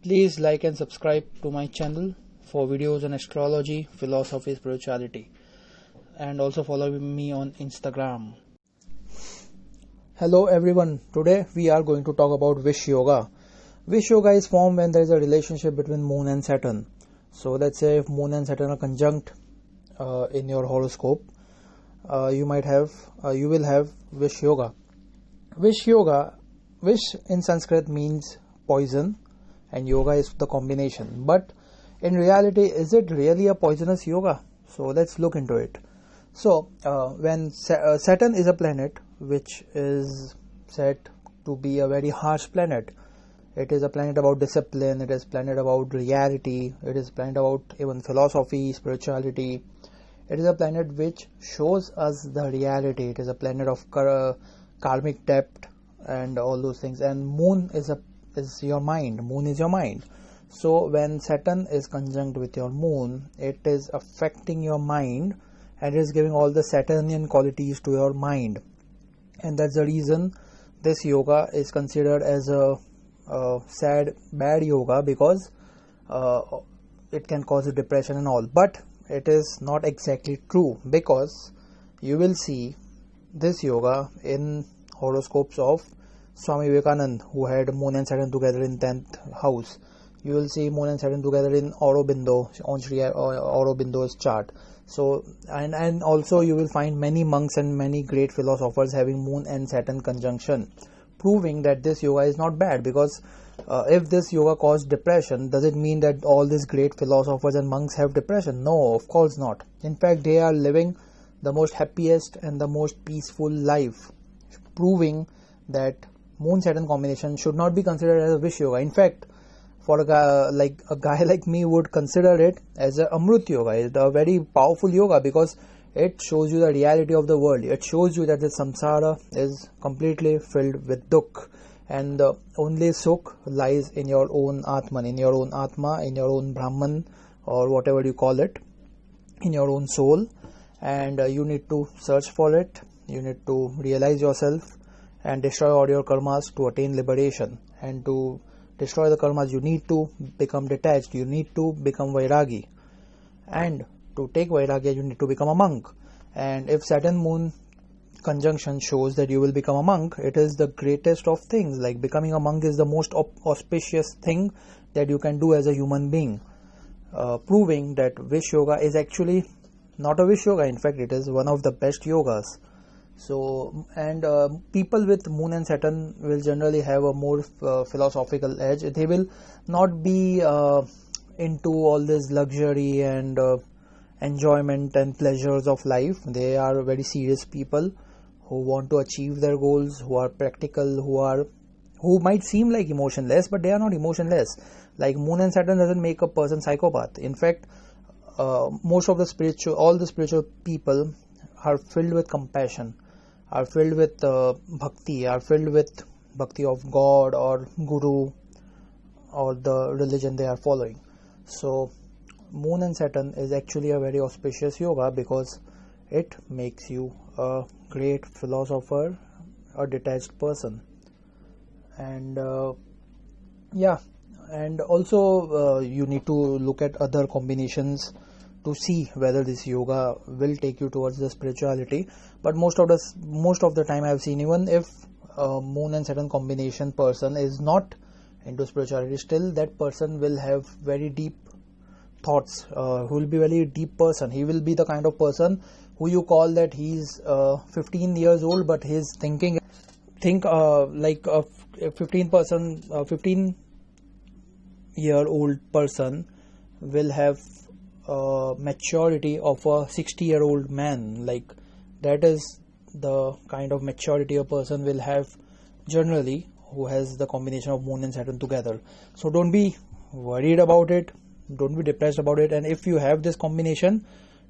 Please like and subscribe to my channel for videos on astrology, philosophy, spirituality, and also follow me on Instagram. Hello everyone, today we are going to talk about Vish Yoga. Vish Yoga is formed when there is a relationship between Moon and Saturn. So let's say if Moon and Saturn are conjunct in your horoscope, you will have Vish Yoga. Vish in Sanskrit means poison and yoga is the combination. But in reality, is it really a poisonous yoga? So let's look into it. So when Saturn is a planet which is said to be a very harsh planet, it is a planet about discipline, it is a planet about reality, it is a planet about even philosophy, spirituality. It is a planet which shows us the reality. It is a planet of karmic depth and all those things. And Moon is your mind. Moon is your mind. So when Saturn is conjunct with your Moon, it is affecting your mind and it is giving all the Saturnian qualities to your mind. And that's the reason this yoga is considered as a sad, bad yoga, because it can cause depression and all. But it is not exactly true, because you will see this yoga in horoscopes of Swami Vivekananda, who had Moon and Saturn together in 10th house. You will see Moon and Saturn together in Aurobindo, on Sri Aurobindo's chart. So and also you will find many monks and many great philosophers having Moon and Saturn conjunction, proving that this yoga is not bad. Because if this yoga caused depression, does it mean that all these great philosophers and monks have depression? No, of course not. In fact, they are living the most happiest and the most peaceful life, proving that Moon-Saturn combination should not be considered as a Vish Yoga. In fact, for a guy like me would consider it as a Amrut Yoga. It's a very powerful yoga because it shows you the reality of the world. It shows you that the samsara is completely filled with dukh, and the only sukh lies in your own Atman, in your own Atma, in your own Brahman, or whatever you call it, in your own soul. And you need to search for it. You need to realize yourself and destroy all your karmas to attain liberation. And to destroy the karmas, you need to become detached. You need to become Vairagi. And to take Vairagya, you need to become a monk. And if Saturn Moon conjunction shows that you will become a monk, it is the greatest of things. Like, becoming a monk is the most auspicious thing that you can do as a human being, proving that Vish Yoga is actually not a Vish Yoga. In fact, it is one of the best yogas. So, and people with Moon and Saturn will generally have a more philosophical edge. They will not be into all this luxury and enjoyment and pleasures of life. They are very serious people who want to achieve their goals, who are practical, who might seem like emotionless, but they are not emotionless. Like, Moon and Saturn doesn't make a person psychopath. In fact, all the spiritual people are filled with compassion, are filled with bhakti, are filled with bhakti of God or Guru or the religion they are following. So Moon and Saturn is actually a very auspicious yoga because it makes you a great philosopher, a detached person. And and also you need to look at other combinations to see whether this yoga will take you towards the spirituality. But most of the time I have seen, even if Moon and Saturn combination person is not into spirituality, still that person will have very deep thoughts, who will be very deep person. He will be the kind of person who you call that he's 15 years old, but his think like a 15-year-old person will have maturity of a 60-year-old man. Like, that is the kind of maturity a person will have generally who has the combination of Moon and Saturn together. So don't be worried about it, don't be depressed about it. And if you have this combination,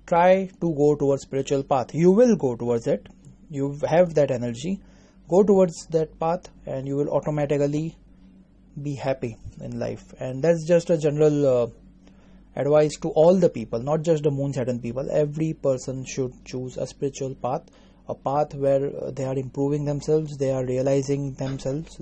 try to go towards spiritual path. You will go towards it. You have that energy. Go towards that path and you will automatically be happy in life. And that's just a general advice to all the people, not just the Moon Saturn people. Every person should choose a spiritual path, a path where they are improving themselves, they are realizing themselves.